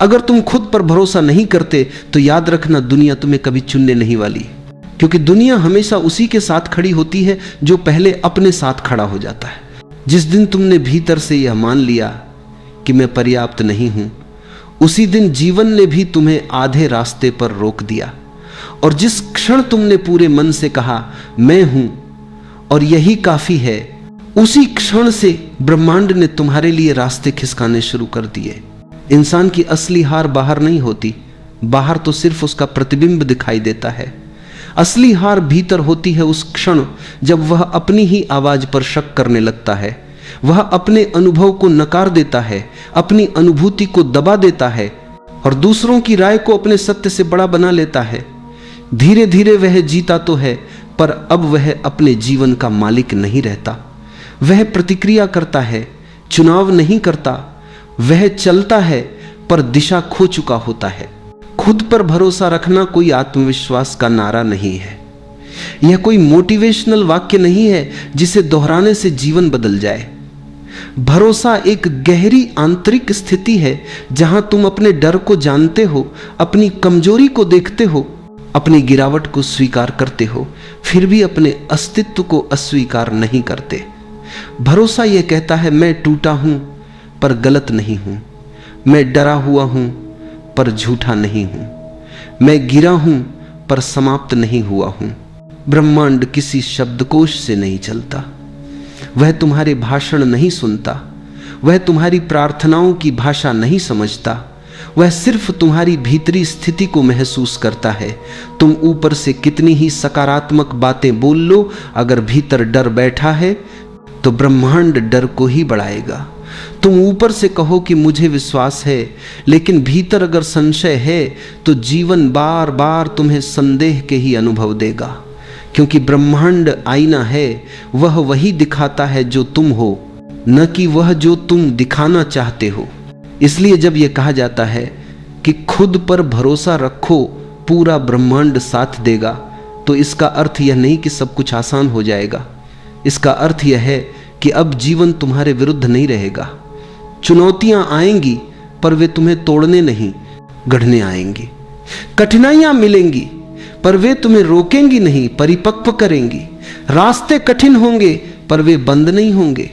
अगर तुम खुद पर भरोसा नहीं करते तो याद रखना दुनिया तुम्हें कभी चुनने नहीं वाली, क्योंकि दुनिया हमेशा उसी के साथ खड़ी होती है जो पहले अपने साथ खड़ा हो जाता है। जिस दिन तुमने भीतर से यह मान लिया कि मैं पर्याप्त नहीं हूं, उसी दिन जीवन ने भी तुम्हें आधे रास्ते पर रोक दिया। और जिस क्षण तुमने पूरे मन से कहा मैं हूं और यही काफी है, उसी क्षण से ब्रह्मांड ने तुम्हारे लिए रास्ते खिसकाने शुरू कर दिए। इंसान की असली हार बाहर नहीं होती, बाहर तो सिर्फ उसका प्रतिबिंब दिखाई देता है। असली हार भीतर होती है उस क्षण जब वह अपनी ही आवाज पर शक करने लगता है, वह अपने अनुभव को नकार देता है, अपनी अनुभूति को दबा देता है और दूसरों की राय को अपने सत्य से बड़ा बना लेता है। धीरे धीरे वह जीता तो है, पर अब वह अपने जीवन का मालिक नहीं रहता। वह प्रतिक्रिया करता है, चुनाव नहीं करता। वह चलता है पर दिशा खो चुका होता है। खुद पर भरोसा रखना कोई आत्मविश्वास का नारा नहीं है, यह कोई मोटिवेशनल वाक्य नहीं है जिसे दोहराने से जीवन बदल जाए। भरोसा एक गहरी आंतरिक स्थिति है जहां तुम अपने डर को जानते हो, अपनी कमजोरी को देखते हो, अपनी गिरावट को स्वीकार करते हो, फिर भी अपने अस्तित्व को अस्वीकार नहीं करते। भरोसा यह कहता है मैं टूटा हूं पर गलत नहीं हूं, मैं डरा हुआ हूं पर झूठा नहीं हूं, मैं गिरा हूं पर समाप्त नहीं हुआ हूं। ब्रह्मांड किसी शब्दकोश से नहीं चलता, वह तुम्हारे भाषण नहीं सुनता, वह तुम्हारी प्रार्थनाओं की भाषा नहीं समझता, वह सिर्फ तुम्हारी भीतरी स्थिति को महसूस करता है। तुम ऊपर से कितनी ही सकारात्मक बातें बोल लो, अगर भीतर डर बैठा है तो ब्रह्मांड डर को ही बढ़ाएगा। तुम ऊपर से कहो कि मुझे विश्वास है, लेकिन भीतर अगर संशय है तो जीवन बार बार तुम्हें संदेह के ही अनुभव देगा, क्योंकि ब्रह्मांड आईना है, वह वही दिखाता है जो तुम हो, न कि वह जो तुम दिखाना चाहते हो। इसलिए जब यह कहा जाता है कि खुद पर भरोसा रखो, पूरा ब्रह्मांड साथ देगा, तो इसका अर्थ यह नहीं कि सब कुछ आसान हो जाएगा। इसका अर्थ यह है कि अब जीवन तुम्हारे विरुद्ध नहीं रहेगा। चुनौतियां आएंगी पर वे तुम्हें तोड़ने नहीं, गढ़ने आएंगी। कठिनाइयां मिलेंगी पर वे तुम्हें रोकेंगी नहीं, परिपक्व करेंगी। रास्ते कठिन होंगे पर वे बंद नहीं होंगे।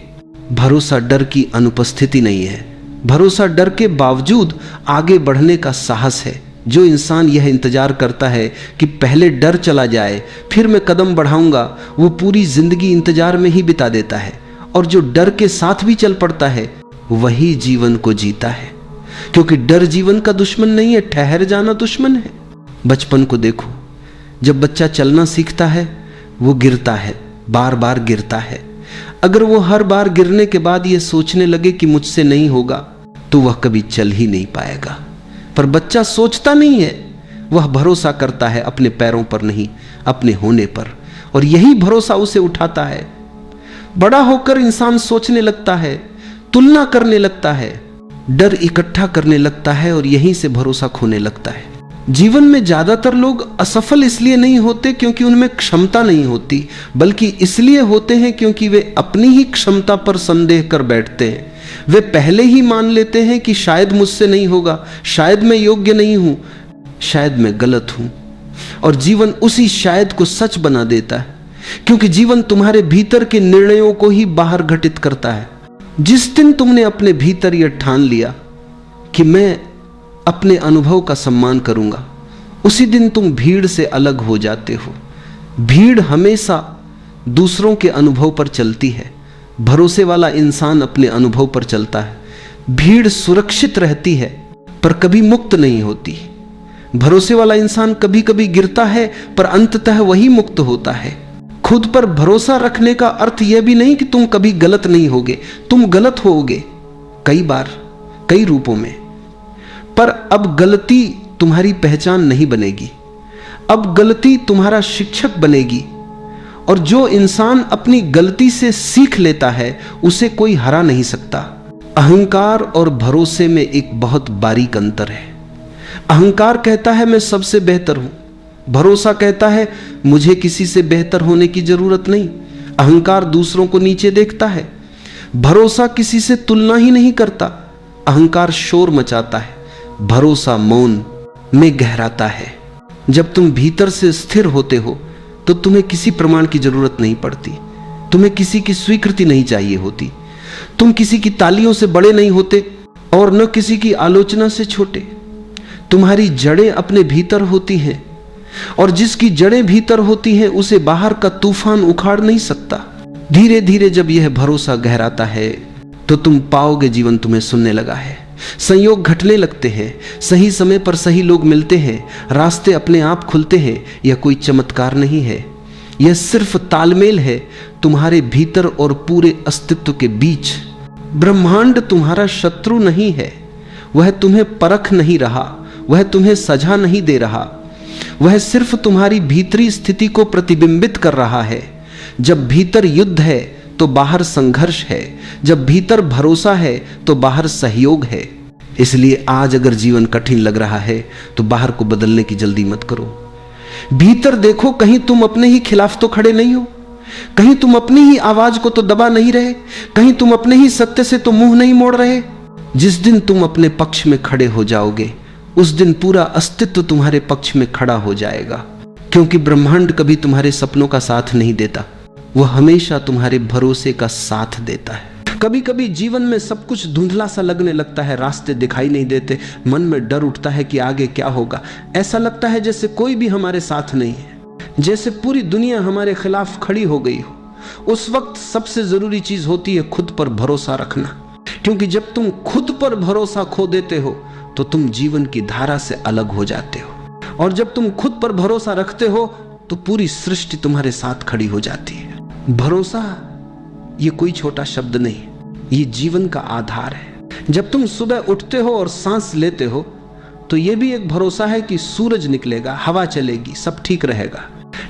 भरोसा डर की अनुपस्थिति नहीं है, भरोसा डर के बावजूद आगे बढ़ने का साहस है। जो इंसान यह इंतजार करता है कि पहले डर चला जाए फिर मैं कदम बढ़ाऊंगा, वो पूरी जिंदगी इंतजार में ही बिता देता है। और जो डर के साथ भी चल पड़ता है वही जीवन को जीता है, क्योंकि डर जीवन का दुश्मन नहीं है, ठहर जाना दुश्मन है। बचपन को देखो, जब बच्चा चलना सीखता है वो गिरता है, बार बार गिरता है। अगर वो हर बार गिरने के बाद ये सोचने लगे कि मुझसे नहीं होगा, तो वह कभी चल ही नहीं पाएगा। पर बच्चा सोचता नहीं है, वह भरोसा करता है अपने पैरों पर नहीं, अपने होने पर, और यही भरोसा उसे उठाता है। बड़ा होकर इंसान सोचने लगता है, तुलना करने लगता है, डर इकट्ठा करने लगता है और यहीं से भरोसा खोने लगता है। जीवन में ज्यादातर लोग असफल इसलिए नहीं होते क्योंकि उनमें क्षमता नहीं होती, बल्कि इसलिए होते हैं क्योंकि वे अपनी ही क्षमता पर संदेह कर बैठते हैं। वे पहले ही मान लेते हैं कि शायद मुझसे नहीं होगा, शायद मैं योग्य नहीं हूं, शायद मैं गलत हूं, और जीवन उसी शायद को सच बना देता है, क्योंकि जीवन तुम्हारे भीतर के निर्णयों को ही बाहर घटित करता है। जिस दिन तुमने अपने भीतर यह ठान लिया कि मैं अपने अनुभव का सम्मान करूंगा, उसी दिन तुम भीड़ से अलग हो जाते हो। भीड़ हमेशा दूसरों के अनुभव पर चलती है, भरोसे वाला इंसान अपने अनुभव पर चलता है। भीड़ सुरक्षित रहती है पर कभी मुक्त नहीं होती। भरोसे वाला इंसान कभी कभी गिरता है पर अंततः वही मुक्त होता है। खुद पर भरोसा रखने का अर्थ यह भी नहीं कि तुम कभी गलत नहीं होगे, तुम गलत होगे कई बार, कई रूपों में, पर अब गलती तुम्हारी पहचान नहीं बनेगी, अब गलती तुम्हारा शिक्षक बनेगी। और जो इंसान अपनी गलती से सीख लेता है उसे कोई हरा नहीं सकता। अहंकार और भरोसे में एक बहुत बारीक अंतर है। अहंकार कहता है मैं सबसे बेहतर हूं, भरोसा कहता है मुझे किसी से बेहतर होने की जरूरत नहीं। अहंकार दूसरों को नीचे देखता है, भरोसा किसी से तुलना ही नहीं करता। अहंकार शोर मचाता है, भरोसा मौन में गहराता है। जब तुम भीतर से स्थिर होते हो तो तुम्हें किसी प्रमाण की जरूरत नहीं पड़ती, तुम्हें किसी की स्वीकृति नहीं चाहिए होती, तुम किसी की तालियों से बड़े नहीं होते और न किसी की आलोचना से छोटे। तुम्हारी जड़ें अपने भीतर होती हैं और जिसकी जड़ें भीतर होती हैं उसे बाहर का तूफान उखाड़ नहीं सकता। धीरे धीरे जब यह भरोसा गहराता है तो तुम पाओगे जीवन तुम्हें सुनने लगा है, संयोग घटने लगते हैं, सही समय पर सही लोग मिलते हैं, रास्ते अपने आप खुलते हैं। यह कोई चमत्कार नहीं है, यह सिर्फ तालमेल है तुम्हारे भीतर और पूरे अस्तित्व के बीच। ब्रह्मांड तुम्हारा शत्रु नहीं है, वह तुम्हें परख नहीं रहा, वह तुम्हें सजा नहीं दे रहा, वह सिर्फ तुम्हारी भीतरी स्थिति को प्रतिबिंबित कर रहा है। जब भीतर युद्ध है तो बाहर संघर्ष है, जब भीतर भरोसा है तो बाहर सहयोग है। इसलिए आज अगर जीवन कठिन लग रहा है तो बाहर को बदलने की जल्दी मत करो, भीतर देखो, कहीं तुम अपने ही खिलाफ तो खड़े नहीं हो, कहीं तुम अपनी ही आवाज को तो दबा नहीं रहे, कहीं तुम अपने ही सत्य से तो मुंह नहीं मोड़ रहे। जिस दिन तुम अपने पक्ष में खड़े हो जाओगे उस दिन पूरा अस्तित्व तुम्हारे पक्ष में खड़ा हो जाएगा, क्योंकि ब्रह्मांड कभी तुम्हारे सपनों का साथ नहीं देता, वह हमेशा तुम्हारे भरोसे का साथ देता है। कभी कभी जीवन में सब कुछ धुंधला सा लगने लगता है, रास्ते दिखाई नहीं देते, मन में डर उठता है कि आगे क्या होगा। ऐसा लगता है जैसे कोई भी हमारे साथ नहीं है, जैसे पूरी दुनिया हमारे खिलाफ खड़ी हो गई हो। उस वक्त सबसे जरूरी चीज होती है खुद पर भरोसा रखना, क्योंकि जब तुम खुद पर भरोसा खो देते हो तो तुम जीवन की धारा से अलग हो जाते हो, और जब तुम खुद पर भरोसा रखते हो तो पूरी सृष्टि तुम्हारे साथ खड़ी हो जाती है। भरोसा ये कोई छोटा शब्द नहीं, ये जीवन का आधार है। जब तुम सुबह उठते हो और सांस लेते हो तो ये भी एक भरोसा है कि सूरज निकलेगा, हवा चलेगी, सब ठीक रहेगा।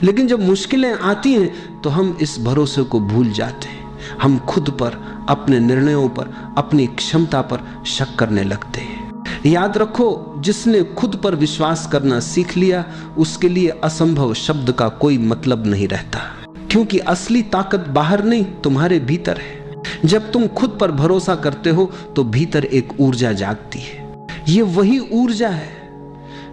लेकिन जब मुश्किलें आती हैं तो हम इस भरोसे को भूल जाते हैं, हम खुद पर, अपने निर्णयों पर, अपनी क्षमता पर शक करने लगते हैं। याद रखो, जिसने खुद पर विश्वास करना सीख लिया उसके लिए असंभव शब्द का कोई मतलब नहीं रहता, क्योंकि असली ताकत बाहर नहीं तुम्हारे भीतर है। जब तुम खुद पर भरोसा करते हो तो भीतर एक ऊर्जा जागती है। ये वही ऊर्जा है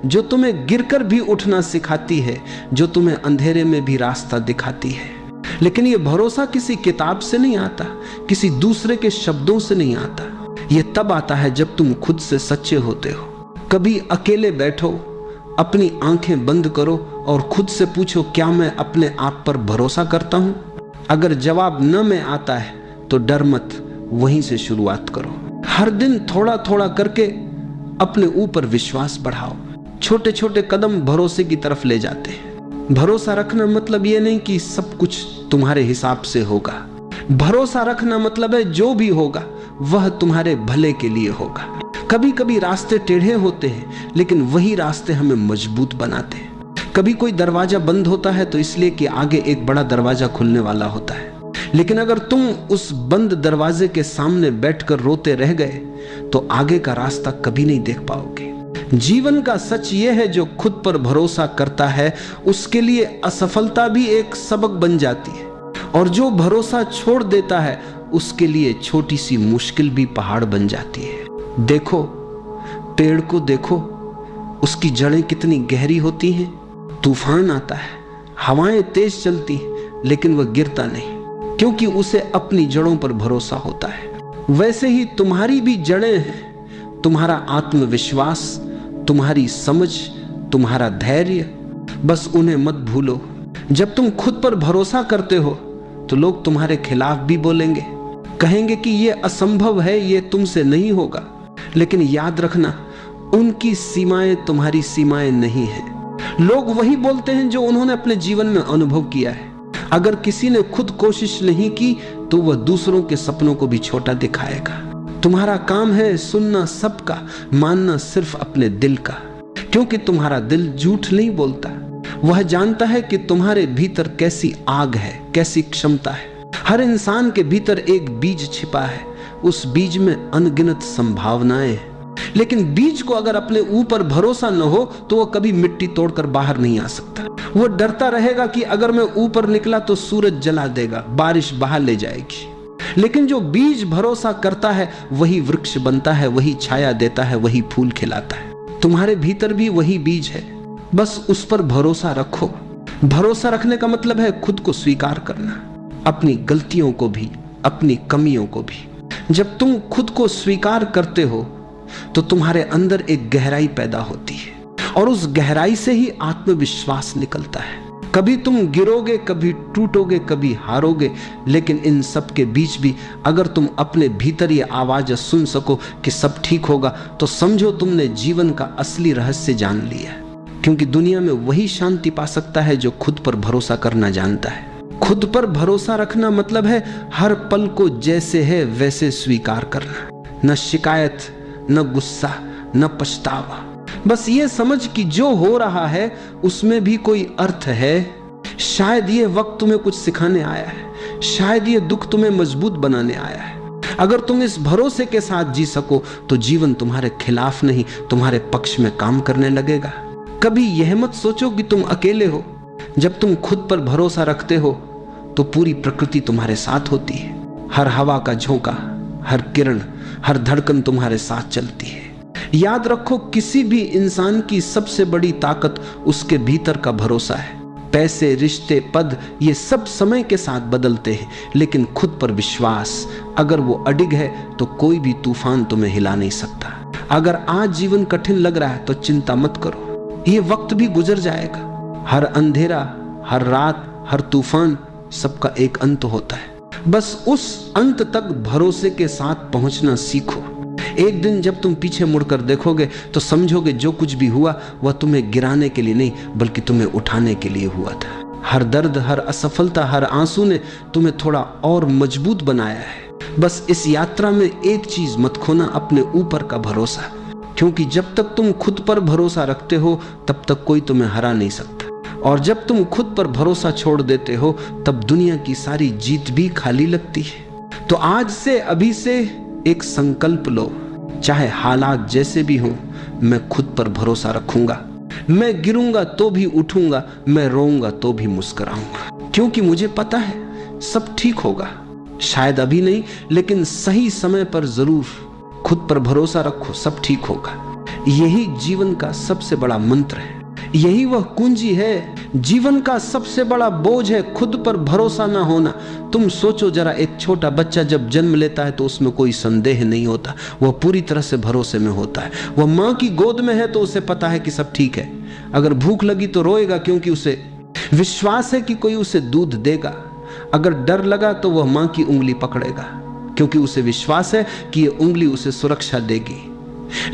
जो तुम्हें गिरकर भी उठना सिखाती है, जो तुम्हें अंधेरे में भी रास्ता दिखाती है। लेकिन ये भरोसा किसी किताब से नहीं आता, किसी दूसरे के शब्दों से नहीं आता। ये तब आता है जब तुम खुद से सच्चे होते हो। कभी अकेले बैठो, अपनी आंखें बंद करो और खुद से पूछो, क्या मैं अपने आप पर भरोसा करता हूं? अगर जवाब न में आता है तो डर मत, वहीं से शुरुआत करो। हर दिन थोड़ा थोड़ा करके अपने ऊपर विश्वास बढ़ाओ। छोटे छोटे कदम भरोसे की तरफ ले जाते हैं। भरोसा रखना मतलब ये नहीं कि सब कुछ तुम्हारे हिसाब से होगा। भरोसा रखना मतलब है जो भी होगा वह तुम्हारे भले के लिए होगा। कभी कभी रास्ते टेढ़े होते हैं, लेकिन वही रास्ते हमें मजबूत बनाते हैं। कभी कोई दरवाजा बंद होता है तो इसलिए कि आगे एक बड़ा दरवाजा खुलने वाला होता है, लेकिन अगर तुम उस बंद दरवाजे के सामने बैठकर रोते रह गए तो आगे का रास्ता कभी नहीं देख पाओगे। जीवन का सच यह है, जो खुद पर भरोसा करता है उसके लिए असफलता भी एक सबक बन जाती है, और जो भरोसा छोड़ देता है उसके लिए छोटी सी मुश्किल भी पहाड़ बन जाती है। देखो, पेड़ को देखो, उसकी जड़ें कितनी गहरी होती हैं। तूफान आता है, हवाएं तेज चलती हैं, लेकिन वह गिरता नहीं, क्योंकि उसे अपनी जड़ों पर भरोसा होता है। वैसे ही तुम्हारी भी जड़ें हैं, तुम्हारा आत्मविश्वास, तुम्हारी समझ, तुम्हारा धैर्य, बस उन्हें मत भूलो। जब तुम खुद पर भरोसा करते हो तो लोग तुम्हारे खिलाफ भी बोलेंगे, कहेंगे कि यह असंभव है, यह तुमसे नहीं होगा। लेकिन याद रखना, उनकी सीमाएं तुम्हारी सीमाएं नहीं है। लोग वही बोलते हैं जो उन्होंने अपने जीवन में अनुभव किया है। अगर किसी ने खुद कोशिश नहीं की तो वह दूसरों के सपनों को भी छोटा दिखाएगा। तुम्हारा काम है सुनना सबका, मानना सिर्फ अपने दिल का, क्योंकि तुम्हारा दिल झूठ नहीं बोलता। वह जानता है कि तुम्हारे भीतर कैसी आग है, कैसी क्षमता है। हर इंसान के भीतर एक बीज छिपा है, उस बीज में अनगिनत संभावनाएं हैं। लेकिन बीज को अगर अपने ऊपर भरोसा न हो तो वह कभी मिट्टी तोड़कर बाहर नहीं आ सकता। वह डरता रहेगा कि अगर मैं ऊपर निकला तो सूरज जला देगा, बारिश बहा ले जाएगी। लेकिन जो बीज भरोसा करता है वही वृक्ष बनता है, वही छाया देता है, वही फूल खिलाता है। तुम्हारे भीतर भी वही बीज है, बस उस पर भरोसा रखो। भरोसा रखने का मतलब है खुद को स्वीकार करना, अपनी गलतियों को भी, अपनी कमियों को भी। जब तुम खुद को स्वीकार करते हो तो तुम्हारे अंदर एक गहराई पैदा होती है और उस गहराई से ही आत्मविश्वास निकलता है। कभी तुम गिरोगे, कभी टूटोगे, कभी हारोगे, लेकिन इन सब के बीच भी अगर तुम अपने भीतर ये आवाज सुन सको कि सब ठीक होगा, तो समझो तुमने जीवन का असली रहस्य जान लिया। क्योंकि दुनिया में वही शांति पा सकता है जो खुद पर भरोसा करना जानता है। खुद पर भरोसा रखना मतलब है हर पल को जैसे है वैसे स्वीकार करना, न शिकायत, न गुस्सा, न पछतावा। बस ये समझ कि जो हो रहा है उसमें भी कोई अर्थ है। शायद ये वक्त तुम्हें कुछ सिखाने आया है, शायद ये दुख तुम्हें मजबूत बनाने आया है। अगर तुम इस भरोसे के साथ जी सको तो जीवन तुम्हारे खिलाफ नहीं, तुम्हारे पक्ष में काम करने लगेगा। कभी यह मत सोचो कि तुम अकेले हो। जब तुम खुद पर भरोसा रखते हो तो पूरी प्रकृति तुम्हारे साथ होती है। हर हवा का झोंका, हर किरण, हर धड़कन तुम्हारे साथ चलती है। याद रखो, किसी भी इंसान की सबसे बड़ी ताकत उसके भीतर का भरोसा है। पैसे, रिश्ते, पद, ये सब समय के साथ बदलते हैं, लेकिन खुद पर विश्वास अगर वो अडिग है तो कोई भी तूफान तुम्हें हिला नहीं सकता। अगर आज जीवन कठिन लग रहा है तो चिंता मत करो, ये वक्त भी गुजर जाएगा। हर अंधेरा, हर रात, हर तूफान, सबका एक अंत होता है। बस उस अंत तक भरोसे के साथ पहुंचना सीखो। एक दिन जब तुम पीछे मुड़कर देखोगे तो समझोगे जो कुछ भी हुआ वह तुम्हें गिराने के लिए नहीं बल्कि तुम्हें उठाने के लिए हुआ था। हर दर्द, हर असफलता, हर आंसू ने तुम्हें थोड़ा और मजबूत बनाया है। बस इस यात्रा में एक चीज मत खोना, अपने ऊपर का भरोसा। क्योंकि जब तक तुम खुद पर भरोसा रखते हो तब तक कोई तुम्हें हरा नहीं सकता, और जब तुम खुद पर भरोसा छोड़ देते हो तब दुनिया की सारी जीत भी खाली लगती है। तो आज से, अभी से एक संकल्प लो, चाहे हालात जैसे भी हों, मैं खुद पर भरोसा रखूंगा। मैं गिरूंगा तो भी उठूंगा, मैं रोऊंगा तो भी मुस्कुराऊंगा, क्योंकि मुझे पता है सब ठीक होगा। शायद अभी नहीं, लेकिन सही समय पर जरूर। खुद पर भरोसा रखो, सब ठीक होगा। यही जीवन का सबसे बड़ा मंत्र है, यही वह कुंजी है। जीवन का सबसे बड़ा बोझ है खुद पर भरोसा ना होना। तुम सोचो जरा, एक छोटा बच्चा जब जन्म लेता है तो उसमें कोई संदेह नहीं होता, वह पूरी तरह से भरोसे में होता है। वह माँ की गोद में है तो उसे पता है कि सब ठीक है। अगर भूख लगी तो रोएगा क्योंकि उसे विश्वास है कि कोई उसे दूध देगा। अगर डर लगा तो वह माँ की उंगली पकड़ेगा क्योंकि उसे विश्वास है कि ये उंगली उसे सुरक्षा देगी।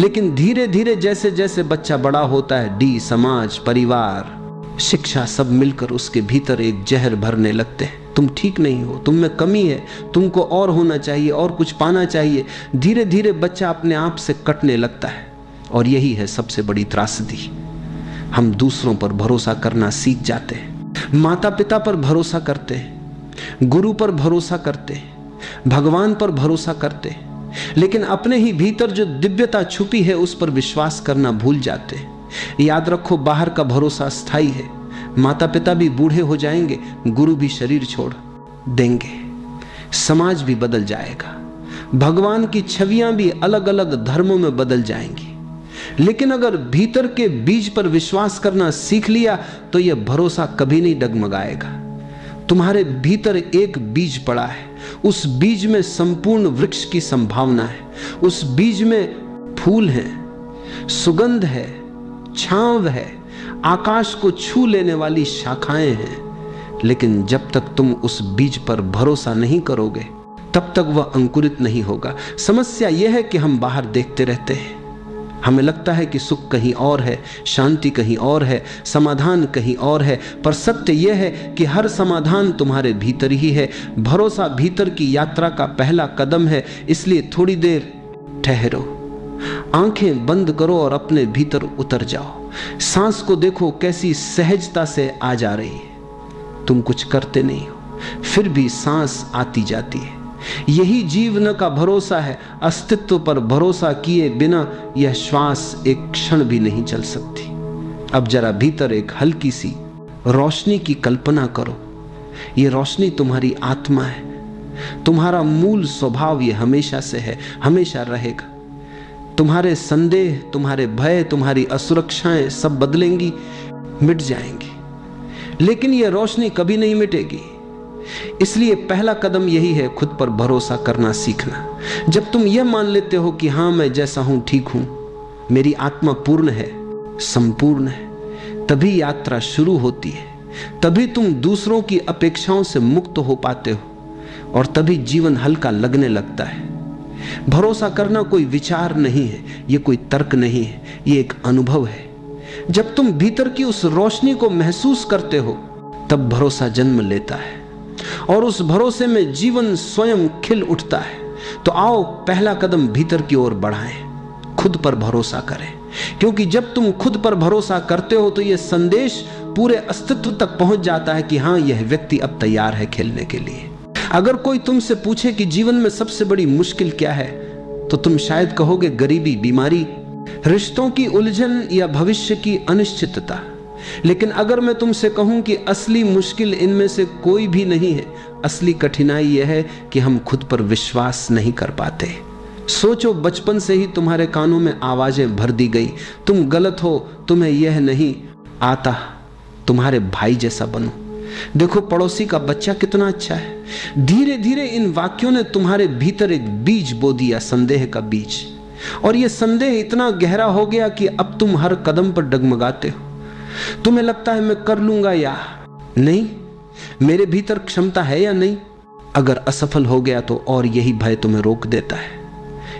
लेकिन धीरे धीरे जैसे जैसे बच्चा बड़ा होता है, डी, समाज, परिवार, शिक्षा सब मिलकर उसके भीतर एक जहर भरने लगते हैं। तुम ठीक नहीं हो, तुम में कमी है, तुमको और होना चाहिए, और कुछ पाना चाहिए। धीरे धीरे बच्चा अपने आप से कटने लगता है। और यही है सबसे बड़ी त्रासदी। हम दूसरों पर भरोसा करना सीख जाते हैं, माता पिता पर भरोसा करते हैं, गुरु पर भरोसा करते हैं, भगवान पर भरोसा करते हैं, लेकिन अपने ही भीतर जो दिव्यता छुपी है उस पर विश्वास करना भूल जाते हैं। याद रखो, बाहर का भरोसा स्थायी है। माता पिता भी बूढ़े हो जाएंगे, गुरु भी शरीर छोड़ देंगे, समाज भी बदल जाएगा, भगवान की छवियां भी अलग अलग धर्मों में बदल जाएंगी। लेकिन अगर भीतर के बीज पर विश्वास करना सीख लिया तो यह भरोसा कभी नहीं डगमगाएगा। तुम्हारे भीतर एक बीज पड़ा है, उस बीज में संपूर्ण वृक्ष की संभावना है। उस बीज में फूल है, सुगंध है, छांव है, आकाश को छू लेने वाली शाखाएं हैं। लेकिन जब तक तुम उस बीज पर भरोसा नहीं करोगे तब तक वह अंकुरित नहीं होगा। समस्या यह है कि हम बाहर देखते रहते हैं, हमें लगता है कि सुख कहीं और है, शांति कहीं और है, समाधान कहीं और है। पर सत्य यह है कि हर समाधान तुम्हारे भीतर ही है। भरोसा भीतर की यात्रा का पहला कदम है। इसलिए थोड़ी देर ठहरो, आंखें बंद करो और अपने भीतर उतर जाओ। सांस को देखो कैसी सहजता से आ जा रही है। तुम कुछ करते नहीं हो, फिर भी सांस आती जाती है। यही जीवन का भरोसा है। अस्तित्व पर भरोसा किए बिना यह श्वास एक क्षण भी नहीं चल सकती। अब जरा भीतर एक हल्की सी रोशनी की कल्पना करो। यह रोशनी तुम्हारी आत्मा है। तुम्हारा मूल स्वभाव ये हमेशा से है, हमेशा रहेगा। तुम्हारे संदेह, तुम्हारे भय, तुम्हारी असुरक्षाएं सब बदलेंगी, मिट जाएंगी, लेकिन यह रोशनी कभी नहीं मिटेगी। इसलिए पहला कदम यही है, खुद पर भरोसा करना सीखना। जब तुम यह मान लेते हो कि हाँ मैं जैसा हूं ठीक हूं, मेरी आत्मा पूर्ण है, संपूर्ण है, तभी यात्रा शुरू होती है, तभी तुम दूसरों की अपेक्षाओं से मुक्त हो पाते हो और तभी जीवन हल्का लगने लगता है। भरोसा करना कोई विचार नहीं है, ये कोई तर्क नहीं है, ये एक अनुभव है। जब तुम भीतर की उस रोशनी को महसूस करते हो तब भरोसा जन्म लेता है और उस भरोसे में जीवन स्वयं खिल उठता है। तो आओ पहला कदम भीतर की ओर बढ़ाएं, खुद पर भरोसा करें, क्योंकि जब तुम खुद पर भरोसा करते हो तो यह संदेश पूरे अस्तित्व तक पहुंच जाता है कि हाँ यह व्यक्ति अब तैयार है खेलने के लिए। अगर कोई तुमसे पूछे कि जीवन में सबसे बड़ी मुश्किल क्या है, तो तुम शायद कहोगे गरीबी, बीमारी, रिश्तों की उलझन या भविष्य की अनिश्चितता। लेकिन अगर मैं तुमसे कहूं कि असली मुश्किल इनमें से कोई भी नहीं है, असली कठिनाई यह है कि हम खुद पर विश्वास नहीं कर पाते। सोचो, बचपन से ही तुम्हारे कानों में आवाजें भर दी गई, तुम गलत हो, तुम्हें यह नहीं आता, तुम्हारे भाई जैसा बनो, देखो पड़ोसी का बच्चा कितना अच्छा है। धीरे धीरे इन वाक्यों ने तुम्हारे भीतर एक बीज बो दिया, संदेह का बीज, और यह संदेह इतना गहरा हो गया कि अब तुम हर कदम पर डगमगाते हो। तुम्हें लगता है मैं कर लूंगा या नहीं, मेरे भीतर क्षमता है या नहीं। अगर असफल हो गया तो और यही भय तुम्हें रोक देता है।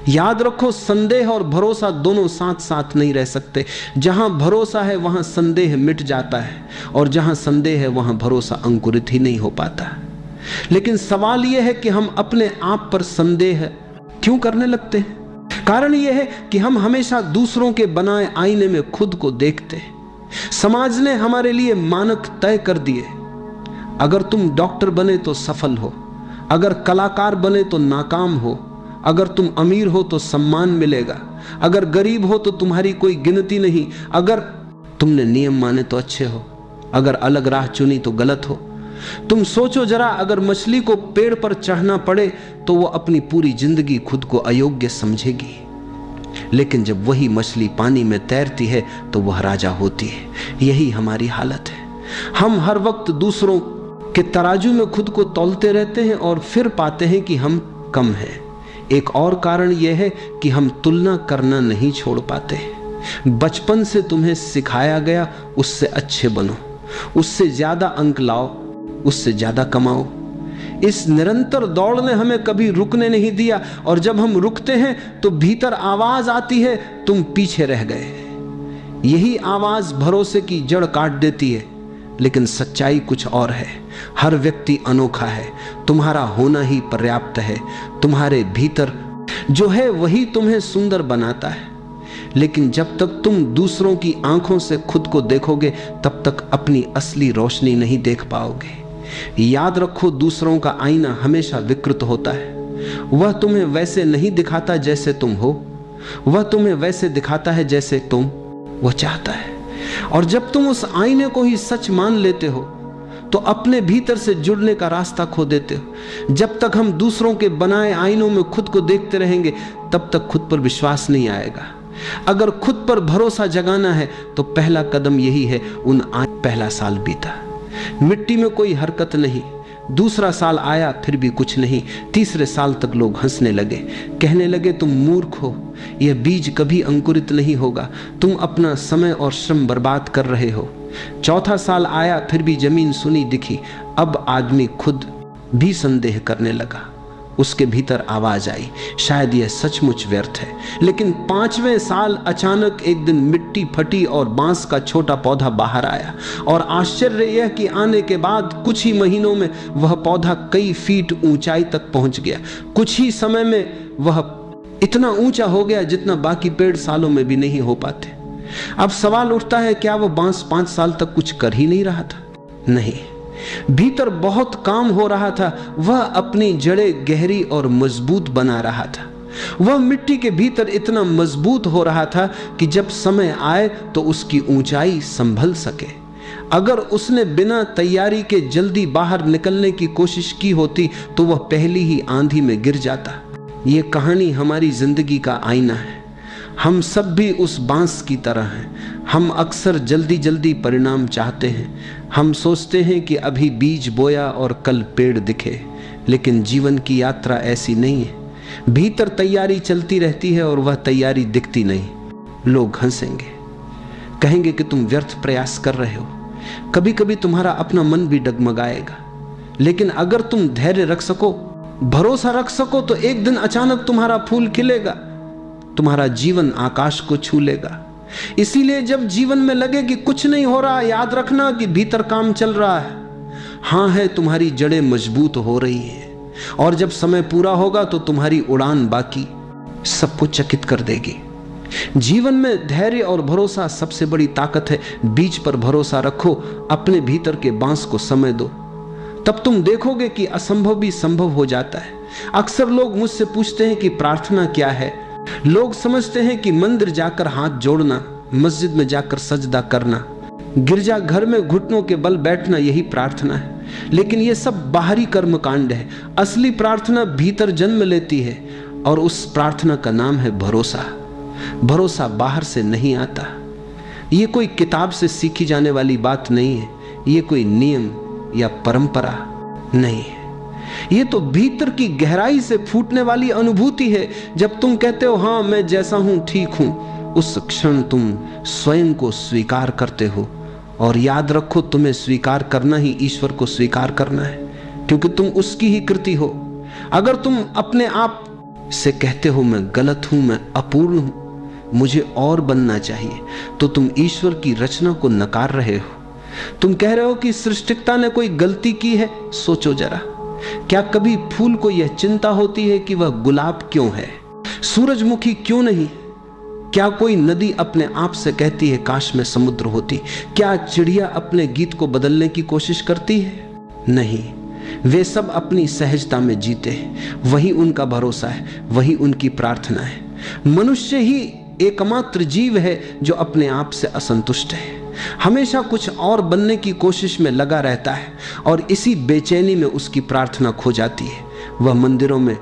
याद रखो, संदेह और भरोसा दोनों साथ साथ नहीं रह सकते। जहां भरोसा है वहां संदेह मिट जाता है और जहां संदेह है वहां भरोसा अंकुरित ही नहीं हो पाता। लेकिन सवाल यह है कि हम अपने आप पर संदेह क्यों करने लगते हैं? कारण यह है कि हम हमेशा दूसरों के बनाए आईने में खुद को देखते हैं। समाज ने हमारे लिए मानक तय कर दिए। अगर तुम डॉक्टर बने तो सफल हो, अगर कलाकार बने तो नाकाम हो, अगर तुम अमीर हो तो सम्मान मिलेगा, अगर गरीब हो तो तुम्हारी कोई गिनती नहीं, अगर तुमने नियम माने तो अच्छे हो, अगर अलग राह चुनी तो गलत हो। तुम सोचो जरा, अगर मछली को पेड़ पर चढ़ना पड़े तो वो अपनी पूरी जिंदगी खुद को अयोग्य समझेगी, लेकिन जब वही मछली पानी में तैरती है तो वह राजा होती है। यही हमारी हालत है। हम हर वक्त दूसरों के तराजू में खुद को तौलते रहते हैं और फिर पाते हैं कि हम कम हैं। एक और कारण यह है कि हम तुलना करना नहीं छोड़ पाते। बचपन से तुम्हें सिखाया गया उससे अच्छे बनो, उससे ज्यादा अंक लाओ, उससे ज्यादा कमाओ। इस निरंतर दौड़ ने हमें कभी रुकने नहीं दिया, और जब हम रुकते हैं तो भीतर आवाज आती है, तुम पीछे रह गए। यही आवाज भरोसे की जड़ काट देती है। लेकिन सच्चाई कुछ और है। हर व्यक्ति अनोखा है, तुम्हारा होना ही पर्याप्त है। तुम्हारे भीतर जो है वही तुम्हें सुंदर बनाता है। लेकिन जब तक तुम दूसरों की आंखों से खुद को देखोगे तब तक अपनी असली रोशनी नहीं देख पाओगे। याद रखो, दूसरों का आईना हमेशा विकृत होता है। वह तुम्हें वैसे नहीं दिखाता जैसे तुम हो, वह तुम्हें वैसे दिखाता है जैसे वह चाहता है। और जब तुम उस आईने को ही सच मान लेते हो तो अपने भीतर से जुड़ने का रास्ता खो देते हो। जब तक हम दूसरों के बनाए आईनों में खुद को देखते रहेंगे तब तक खुद पर विश्वास नहीं आएगा। अगर खुद पर भरोसा जगाना है तो पहला कदम यही है। पहला साल बीता, मिट्टी में कोई हरकत नहीं। दूसरा साल आया, फिर भी कुछ नहीं। तीसरे साल तक लोग हंसने लगे, कहने लगे तुम मूर्ख हो, यह बीज कभी अंकुरित नहीं होगा, तुम अपना समय और श्रम बर्बाद कर रहे हो। चौथा साल आया, फिर भी जमीन सुनी दिखी। अब आदमी खुद भी संदेह करने लगा। उसके भीतर आवाज आई, शायद यह सचमुच व्यर्थ है। लेकिन पांचवें साल अचानक एक दिन मिट्टी फटी और बांस का छोटा पौधा बाहर आया। और आश्चर्य यह कि आने के बाद कुछ ही महीनों में वह पौधा कई फीट ऊंचाई तक पहुंच गया। कुछ ही समय में वह इतना ऊंचा हो गया जितना बाकी पेड़ सालों में भी नहीं हो पाते। अब सवाल उठता है, क्या वह बांस 5 साल तक कुछ कर ही नहीं रहा था? नहीं, भीतर बहुत काम हो रहा था। वह अपनी जड़ें गहरी और मजबूत बना रहा था। वह मिट्टी के भीतर इतना मजबूत हो रहा था कि जब समय आए तो उसकी ऊंचाई संभल सके। अगर उसने बिना तैयारी के जल्दी बाहर निकलने की कोशिश की होती तो वह पहली ही आंधी में गिर जाता। ये कहानी हमारी जिंदगी का आईना है। हम सब भी उस बांस की तरह हैं। हम अक्सर जल्दी जल्दी परिणाम चाहते हैं। हम सोचते हैं कि अभी बीज बोया और कल पेड़ दिखे, लेकिन जीवन की यात्रा ऐसी नहीं है। भीतर तैयारी चलती रहती है और वह तैयारी दिखती नहीं। लोग हंसेंगे, कहेंगे कि तुम व्यर्थ प्रयास कर रहे हो। कभी कभी तुम्हारा अपना मन भी डगमगाएगा, लेकिन अगर तुम धैर्य रख सको, भरोसा रख सको, तो एक दिन अचानक तुम्हारा फूल खिलेगा, तुम्हारा जीवन आकाश को छू लेगा। इसीलिए जब जीवन में लगे कि कुछ नहीं हो रहा, याद रखना कि भीतर काम चल रहा है। हाँ है, तुम्हारी जड़ें मजबूत हो रही हैं, और जब समय पूरा होगा तो तुम्हारी उड़ान बाकी सबको चकित कर देगी। जीवन में धैर्य और भरोसा सबसे बड़ी ताकत है। बीज पर भरोसा रखो, अपने भीतर के बांस को समय दो, तब तुम देखोगे कि असंभव भी संभव हो जाता है। अक्सर लोग मुझसे पूछते हैं कि प्रार्थना क्या है। लोग समझते हैं कि मंदिर जाकर हाथ जोड़ना, मस्जिद में जाकर सजदा करना, गिरजा घर में घुटनों के बल बैठना, यही प्रार्थना है। लेकिन यह सब बाहरी कर्म कांड है। असली प्रार्थना भीतर जन्म लेती है, और उस प्रार्थना का नाम है भरोसा। भरोसा बाहर से नहीं आता। ये कोई किताब से सीखी जाने वाली बात नहीं है। ये कोई नियम या परंपरा नहीं है। ये तो भीतर की गहराई से फूटने वाली अनुभूति है। जब तुम कहते हो हाँ मैं जैसा हूं ठीक हूं, उस क्षण तुम स्वयं को स्वीकार करते हो। और याद रखो, तुम्हें स्वीकार करना ही ईश्वर को स्वीकार करना है, क्योंकि तुम उसकी ही कृति हो। अगर तुम अपने आप से कहते हो मैं गलत हूं, मैं अपूर्ण हूं, मुझे और बनना चाहिए, तो तुम ईश्वर की रचना को नकार रहे हो। तुम कह रहे हो कि सृष्टिकर्ता ने कोई गलती की है। सोचो जरा, क्या कभी फूल को यह चिंता होती है कि वह गुलाब क्यों है, सूरजमुखी क्यों नहीं? क्या कोई नदी अपने आप से कहती है काश में समुद्र होती? क्या चिड़िया अपने गीत को बदलने की कोशिश करती है? नहीं, वे सब अपनी सहजता में जीते हैं। वही उनका भरोसा है, वही उनकी प्रार्थना है। मनुष्य ही एकमात्र जीव है जो अपने आप से असंतुष्ट है, हमेशा कुछ और बनने की कोशिश में लगा रहता है, और इसी बेचैनी में उसकी प्रार्थना खो जाती है। वह मंदिरों में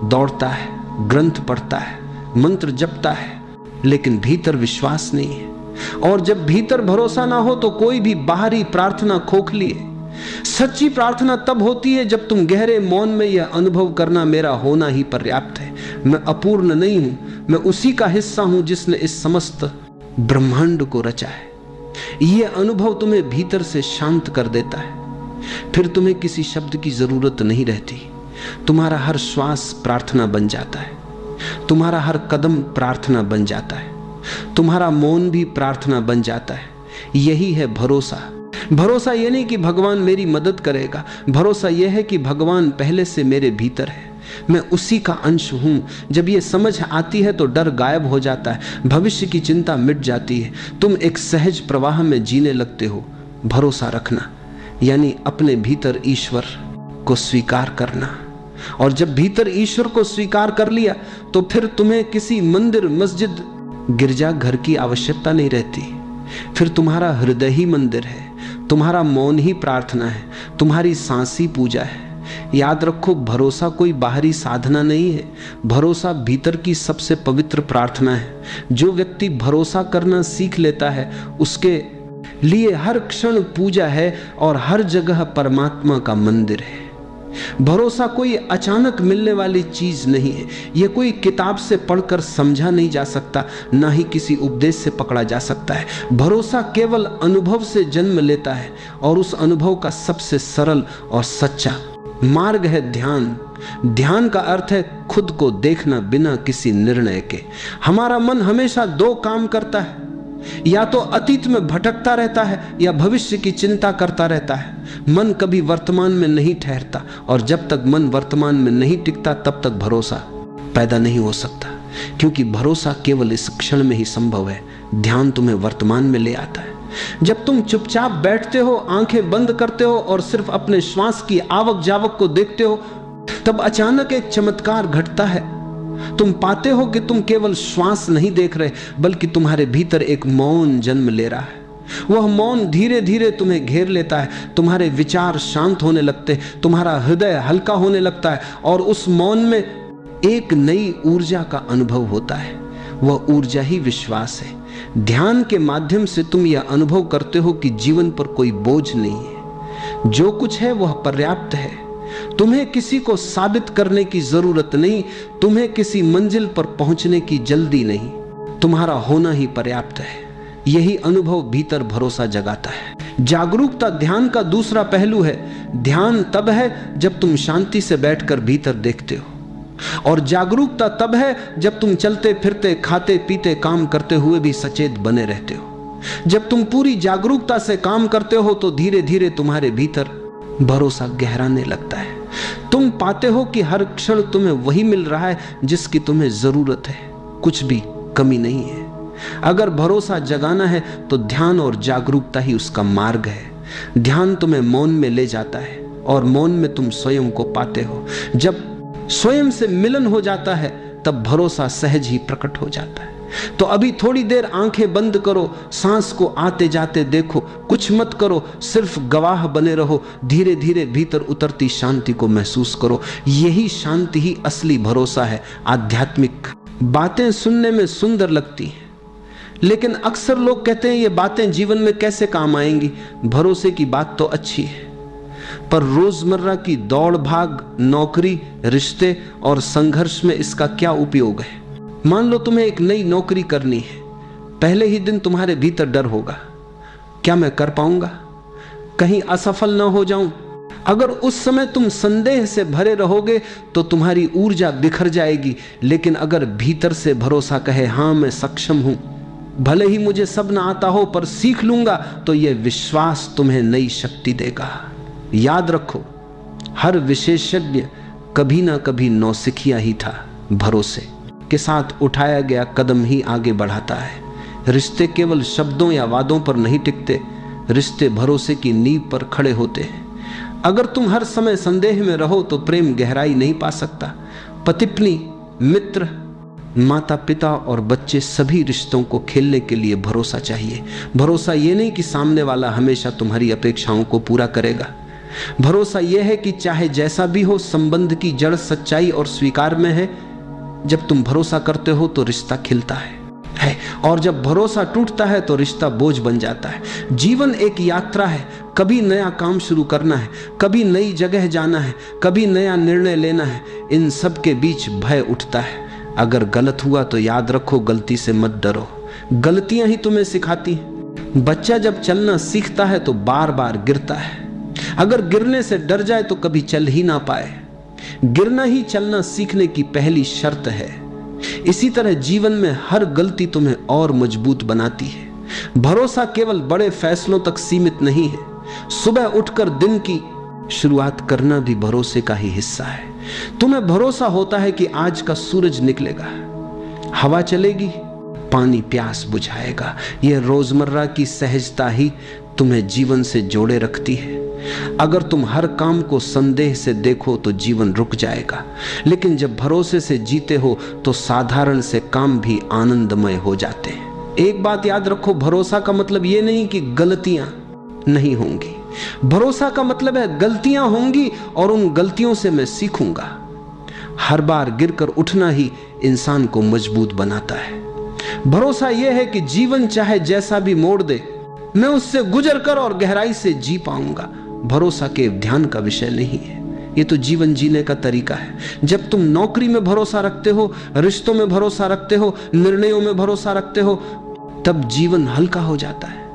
दौड़ता है, ग्रंथ पढ़ता है, मंत्र जपता है, लेकिन भीतर विश्वास नहीं है। और जब भीतर भरोसा ना हो तो कोई भी बाहरी प्रार्थना खोखली है। सच्ची प्रार्थना तब होती है जब तुम गहरे मौन में यह अनुभव करना मेरा होना ही पर्याप्त है, मैं अपूर्ण नहीं हूं, मैं उसी का हिस्सा हूं जिसने इस समस्त ब्रह्मांड को रचा है। यह अनुभव तुम्हें भीतर से शांत कर देता है। फिर तुम्हें किसी शब्द की जरूरत नहीं रहती। तुम्हारा हर श्वास प्रार्थना बन जाता है, तुम्हारा हर कदम प्रार्थना बन जाता है, तुम्हारा मौन भी प्रार्थना बन जाता है। यही है भरोसा। भरोसा यह नहीं कि भगवान मेरी मदद करेगा, भरोसा यह है कि भगवान पहले से मेरे भीतर है, मैं उसी का अंश हूं। जब यह समझ आती है तो डर गायब हो जाता है, भविष्य की चिंता मिट जाती है, तुम एक सहज प्रवाह में जीने लगते हो। भरोसा रखना यानी अपने भीतर ईश्वर को स्वीकार करना, और जब भीतर ईश्वर को स्वीकार कर लिया तो फिर तुम्हें किसी मंदिर, मस्जिद, गिरजा घर की आवश्यकता नहीं रहती। फिर तुम्हारा हृदय ही मंदिर है, तुम्हारा मौन ही प्रार्थना है, तुम्हारी सांस ही पूजा है। याद रखो, भरोसा कोई बाहरी साधना नहीं है, भरोसा भीतर की सबसे पवित्र प्रार्थना है। जो व्यक्ति भरोसा करना सीख लेता है उसके लिए हर क्षण पूजा है और हर जगह परमात्मा का मंदिर है। भरोसा कोई अचानक मिलने वाली चीज नहीं है, यह कोई किताब से पढ़कर समझा नहीं जा सकता, ना ही किसी उपदेश से पकड़ा जा सकता है। भरोसा केवल अनुभव से जन्म लेता है, और उस अनुभव का सबसे सरल और सच्चा मार्ग है ध्यान। ध्यान का अर्थ है खुद को देखना बिना किसी निर्णय के। हमारा मन हमेशा दो काम करता है, या तो अतीत में भटकता रहता है या भविष्य की चिंता करता रहता है। मन कभी वर्तमान में नहीं ठहरता, और जब तक मन वर्तमान में नहीं टिकता तब तक भरोसा पैदा नहीं हो सकता, क्योंकि भरोसा केवल इस क्षण में ही संभव है। ध्यान तुम्हें वर्तमान में ले आता है। जब तुम चुपचाप बैठते हो, आंखें बंद करते हो और सिर्फ अपने श्वास की आवक जावक को देखते हो, तब अचानक एक चमत्कार घटता है। तुम पाते हो कि तुम केवल श्वास नहीं देख रहे, बल्कि तुम्हारे भीतर एक मौन जन्म ले रहा है। वह मौन धीरे धीरे तुम्हें घेर लेता है, तुम्हारे विचार शांत होने लगते, तुम्हारा हृदय हल्का होने लगता है और उस मौन में एक नई ऊर्जा का अनुभव होता है। वह ऊर्जा ही विश्वास है। ध्यान के माध्यम से तुम यह अनुभव करते हो कि जीवन पर कोई बोझ नहीं है, जो कुछ है वह पर्याप्त है। तुम्हें किसी को साबित करने की जरूरत नहीं, तुम्हें किसी मंजिल पर पहुंचने की जल्दी नहीं, तुम्हारा होना ही पर्याप्त है। यही अनुभव भीतर भरोसा जगाता है। जागरूकता ध्यान का दूसरा पहलू है। ध्यान तब है जब तुम शांति से बैठकर भीतर देखते हो, और जागरूकता तब है जब तुम चलते फिरते, खाते पीते, काम करते हुए भी सचेत बने रहते हो। जब तुम पूरी जागरूकता से काम करते हो तो धीरे धीरे तुम्हारे भीतर भरोसा गहराने लगता है। तुम पाते हो कि हर क्षण तुम्हें वही मिल रहा है जिसकी तुम्हें जरूरत है, कुछ भी कमी नहीं है। अगर भरोसा जगाना है तो ध्यान और जागरूकता ही उसका मार्ग है। ध्यान तुम्हें मौन में ले जाता है और मौन में तुम स्वयं को पाते हो। जब स्वयं से मिलन हो जाता है तब भरोसा सहज ही प्रकट हो जाता है। तो अभी थोड़ी देर आंखें बंद करो, सांस को आते जाते देखो, कुछ मत करो, सिर्फ गवाह बने रहो। धीरे धीरे भीतर उतरती शांति को महसूस करो। यही शांति ही असली भरोसा है, आध्यात्मिक। बातें सुनने में सुंदर लगती हैं, लेकिन अक्सर लोग कहते हैं ये बातें जीवन में कैसे काम आएंगी। भरोसे की बात तो अच्छी है, पर रोजमर्रा की दौड़ भाग, नौकरी, रिश्ते और संघर्ष में इसका क्या उपयोग है। मान लो तुम्हें एक नई नौकरी करनी है, पहले ही दिन तुम्हारे भीतर डर होगा, क्या मैं कर पाऊंगा, कहीं असफल ना हो जाऊं। अगर उस समय तुम संदेह से भरे रहोगे तो तुम्हारी ऊर्जा बिखर जाएगी। लेकिन अगर भीतर से भरोसा कहे, हां मैं सक्षम हूं, भले ही मुझे सब ना आता हो पर सीख लूंगा, तो यह विश्वास तुम्हें नई शक्ति देगा। याद रखो, हर विशेषज्ञ कभी ना कभी नौसिखिया ही था। भरोसे के साथ उठाया गया कदम ही आगे बढ़ाता है। रिश्ते केवल शब्दों या वादों पर नहीं टिकते, रिश्ते भरोसे की नींव पर खड़े होते हैं। अगर तुम हर समय संदेह में रहो तो प्रेम गहराई नहीं पा सकता। पति पत्नी, मित्र, माता पिता और बच्चे, सभी रिश्तों को खेलने के लिए भरोसा चाहिए। भरोसा ये नहीं कि सामने वाला हमेशा तुम्हारी अपेक्षाओं को पूरा करेगा। भरोसा यह है कि चाहे जैसा भी हो, संबंध की जड़ सच्चाई और स्वीकार में है। जब तुम भरोसा करते हो तो रिश्ता खिलता है, और जब भरोसा टूटता है तो रिश्ता बोझ बन जाता है। जीवन एक यात्रा है, कभी नया काम शुरू करना है, कभी नई जगह जाना है, कभी नया निर्णय लेना है। इन सब के बीच भय उठता है। अगर गलत हुआ तो याद रखो, गलती से मत डरो, गलतियां ही तुम्हें सिखाती हैं। बच्चा जब चलना सीखता है तो बार बार गिरता है। अगर गिरने से डर जाए तो कभी चल ही ना पाए। गिरना ही चलना सीखने की पहली शर्त है। इसी तरह जीवन में हर गलती तुम्हें और मजबूत बनाती है। भरोसा केवल बड़े फैसलों तक सीमित नहीं है। सुबह उठकर दिन की शुरुआत करना भी भरोसे का ही हिस्सा है। तुम्हें भरोसा होता है कि आज का सूरज निकलेगा, हवा चलेगी, पानी प्यास बुझाएगा। यह रोजमर्रा की सहजता ही तुम्हें जीवन से जोड़े रखती है। अगर तुम हर काम को संदेह से देखो तो जीवन रुक जाएगा, लेकिन जब भरोसे से जीते हो तो साधारण से काम भी आनंदमय हो जाते हैं। एक बात याद रखो, भरोसा का मतलब ये नहीं कि गलतियां नहीं होंगी। भरोसा का मतलब है गलतियां होंगी और उन गलतियों से मैं सीखूंगा। हर बार गिरकर उठना ही इंसान को मजबूत बनाता है। भरोसा यह है कि जीवन चाहे जैसा भी मोड़ दे, मैं उससे गुजर कर और गहराई से जी पाऊंगा। भरोसा के ध्यान का विषय नहीं है, ये तो जीवन जीने का तरीका है। जब तुम नौकरी में भरोसा रखते हो, रिश्तों में भरोसा रखते हो, निर्णयों में भरोसा रखते हो, तब जीवन हल्का हो जाता है।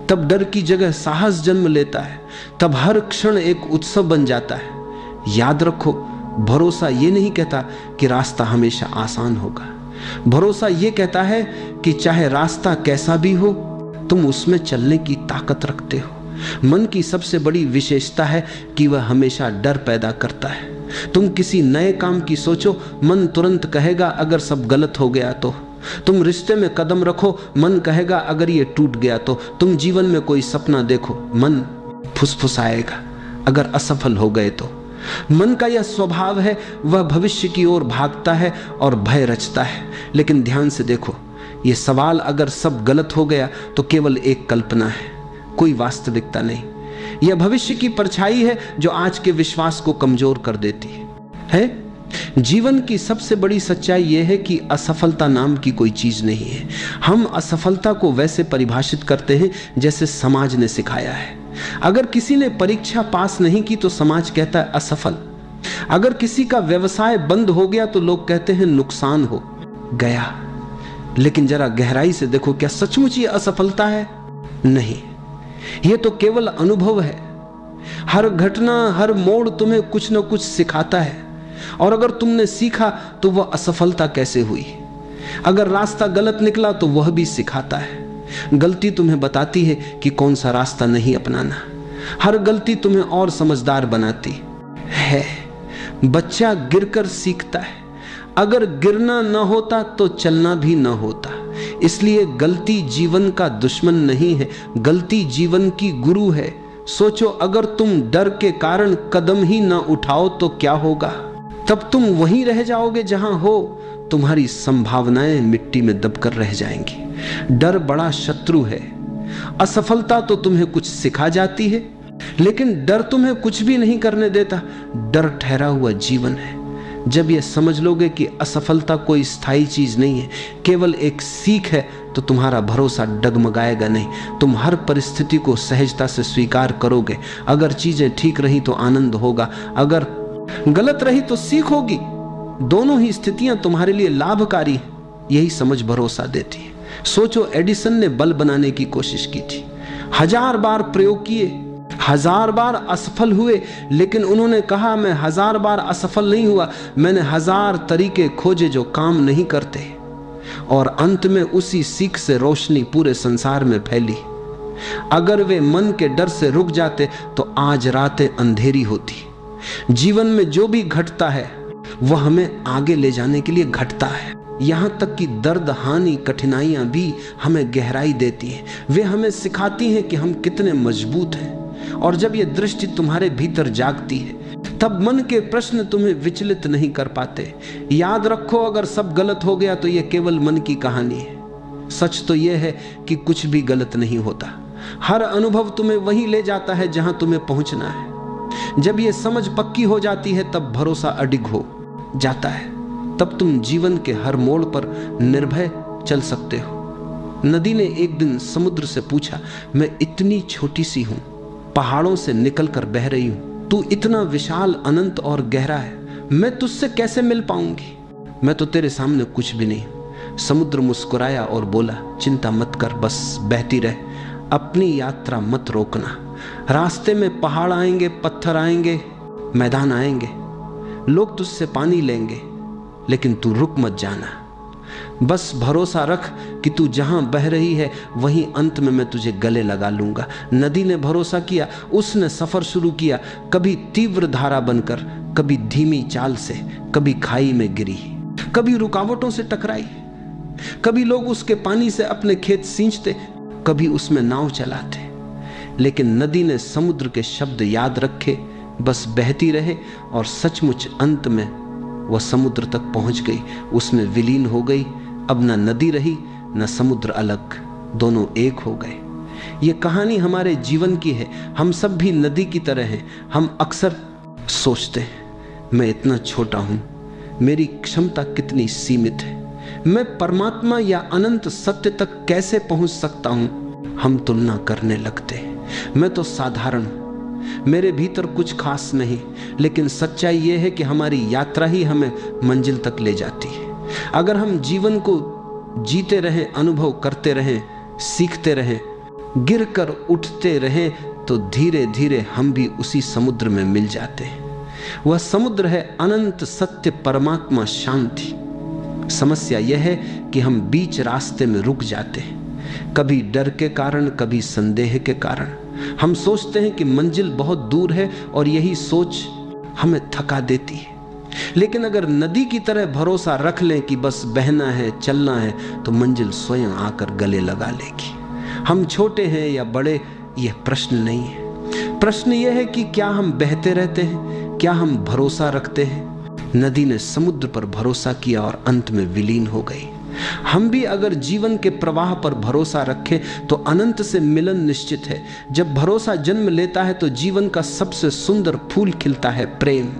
तब डर की जगह साहस जन्म लेता है। तब हर क्षण एक उत्सव बन जाता है। याद रखो, भरोसा ये नहीं कहता कि रास्ता हमेशा आसान होगा। भरोसा ये कहता है कि चाहे रास्ता कैसा भी हो, तुम उसमें चलने की ताकत रखते हो। मन की सबसे बड़ी विशेषता है कि वह हमेशा डर पैदा करता है। तुम किसी नए काम की सोचो, मन तुरंत कहेगा अगर सब गलत हो गया तो। तुम रिश्ते में कदम रखो, मन कहेगा अगर ये टूट गया तो। तुम जीवन में कोई सपना देखो, मन फुसफुसाएगा अगर असफल हो गए तो। मन का यह स्वभाव है, वह भविष्य की ओर भागता है और भय रचता है। लेकिन ध्यान से देखो, ये सवाल अगर सब गलत हो गया तो केवल एक कल्पना है, कोई वास्तविकता नहीं। यह भविष्य की परछाई है जो आज के विश्वास को कमजोर कर देती है। जीवन की सबसे बड़ी सच्चाई यह है कि असफलता नाम की कोई चीज नहीं है। हम असफलता को वैसे परिभाषित करते हैं जैसे समाज ने सिखाया है। अगर किसी ने परीक्षा पास नहीं की तो समाज कहता है असफल। अगर किसी का व्यवसाय बंद हो गया तो लोग कहते हैं नुकसान हो गया। लेकिन जरा गहराई से देखो, क्या सचमुच ये असफलता है? नहीं, यह तो केवल अनुभव है। हर घटना, हर मोड़ तुम्हें कुछ न कुछ सिखाता है, और अगर तुमने सीखा तो वह असफलता कैसे हुई। अगर रास्ता गलत निकला तो वह भी सिखाता है। गलती तुम्हें बताती है कि कौन सा रास्ता नहीं अपनाना। हर गलती तुम्हें और समझदार बनाती है। बच्चा गिरकर सीखता है। अगर गिरना न होता तो चलना भी न होता। इसलिए गलती जीवन का दुश्मन नहीं है, गलती जीवन की गुरु है। सोचो, अगर तुम डर के कारण कदम ही न उठाओ तो क्या होगा? तब तुम वहीं रह जाओगे जहां हो। तुम्हारी संभावनाएं मिट्टी में दबकर रह जाएंगी। डर बड़ा शत्रु है। असफलता तो तुम्हें कुछ सिखा जाती है, लेकिन डर तुम्हें कुछ भी नहीं करने देता। डर ठहरा हुआ जीवन है। जब यह समझ लोगे कि असफलता कोई स्थायी चीज नहीं है, केवल एक सीख है, तो तुम्हारा भरोसा डगमगाएगा नहीं। तुम हर परिस्थिति को सहजता से स्वीकार करोगे। अगर चीजें ठीक रही तो आनंद होगा, अगर गलत रही तो सीख होगी। दोनों ही स्थितियां तुम्हारे लिए लाभकारी हैं। यही समझ भरोसा देती है। सोचो, एडिसन ने बल्ब बनाने की कोशिश की थी। 1000 बार प्रयोग किए, 1000 बार असफल हुए, लेकिन उन्होंने कहा मैं 1000 बार असफल नहीं हुआ, मैंने 1000 तरीके खोजे जो काम नहीं करते। और अंत में उसी सीख से रोशनी पूरे संसार में फैली। अगर वे मन के डर से रुक जाते तो आज रातें अंधेरी होती। जीवन में जो भी घटता है वह हमें आगे ले जाने के लिए घटता है। यहां तक कि दर्द, हानि, कठिनाइयां भी हमें गहराई देती हैं। वे हमें सिखाती हैं कि हम कितने मजबूत हैं। और जब यह दृष्टि तुम्हारे भीतर जागती है तब मन के प्रश्न तुम्हें विचलित नहीं कर पाते। याद रखो, अगर सब गलत हो गया तो यह केवल मन की कहानी है। सच तो यह है कि कुछ भी गलत नहीं होता। हर अनुभव तुम्हें वहीं ले जाता है जहां तुम्हें पहुंचना है। जब यह समझ पक्की हो जाती है तब भरोसा अडिग हो जाता है। तब तुम जीवन के हर मोड़ पर निर्भय चल सकते हो। नदी ने एक दिन समुद्र से पूछा, मैं इतनी छोटी सी हूं, पहाड़ों से निकलकर बह रही हूं, तू इतना विशाल, अनंत और गहरा है, मैं तुझसे कैसे मिल पाऊंगी? मैं तो तेरे सामने कुछ भी नहीं। समुद्र मुस्कुराया और बोला, चिंता मत कर, बस बहती रह, अपनी यात्रा मत रोकना। रास्ते में पहाड़ आएंगे, पत्थर आएंगे, मैदान आएंगे, लोग तुझसे पानी लेंगे, लेकिन तू रुक मत जाना। बस भरोसा रख कि तू जहां बह रही है वहीं अंत में मैं तुझे गले लगा लूंगा। नदी ने भरोसा किया। उसने सफर शुरू किया, कभी तीव्र धारा बनकर, कभी धीमी चाल से, कभी खाई में गिरी, कभी रुकावटों से टकराई, कभी लोग उसके पानी से अपने खेत सींचते, कभी उसमें नाव चलाते। लेकिन नदी ने समुद्र के शब्द याद रखे, बस बहती रहे, और सचमुच अंत में वह समुद्र तक पहुंच गई, उसमें विलीन हो गई। अब न नदी रही न समुद्र अलग, दोनों एक हो गए। ये कहानी हमारे जीवन की है। हम सब भी नदी की तरह हैं। हम अक्सर सोचते हैं, मैं इतना छोटा हूं, मेरी क्षमता कितनी सीमित है, मैं परमात्मा या अनंत सत्य तक कैसे पहुंच सकता हूं। हम तुलना करने लगते हैं, मैं तो साधारण हूं, मेरे भीतर कुछ खास नहीं। लेकिन सच्चाई यह है कि हमारी यात्रा ही हमें मंजिल तक ले जाती है। अगर हम जीवन को जीते रहें, अनुभव करते रहें, सीखते रहें, गिरकर उठते रहें, तो धीरे धीरे हम भी उसी समुद्र में मिल जाते हैं। वह समुद्र है अनंत सत्य, परमात्मा, शांति। समस्या यह है कि हम बीच रास्ते में रुक जाते हैं, कभी डर के कारण, कभी संदेह के कारण। हम सोचते हैं कि मंजिल बहुत दूर है और यही सोच हमें थका देती है। लेकिन अगर नदी की तरह भरोसा रख लें कि बस बहना है, चलना है, तो मंजिल स्वयं आकर गले लगा लेगी। हम छोटे हैं या बड़े, यह प्रश्न नहीं है। प्रश्न यह है कि क्या हम बहते रहते हैं, क्या हम भरोसा रखते हैं। नदी ने समुद्र पर भरोसा किया और अंत में विलीन हो गई। हम भी अगर जीवन के प्रवाह पर भरोसा रखें तो अनंत से मिलन निश्चित है। जब भरोसा जन्म लेता है तो जीवन का सबसे सुंदर फूल खिलता है, प्रेम।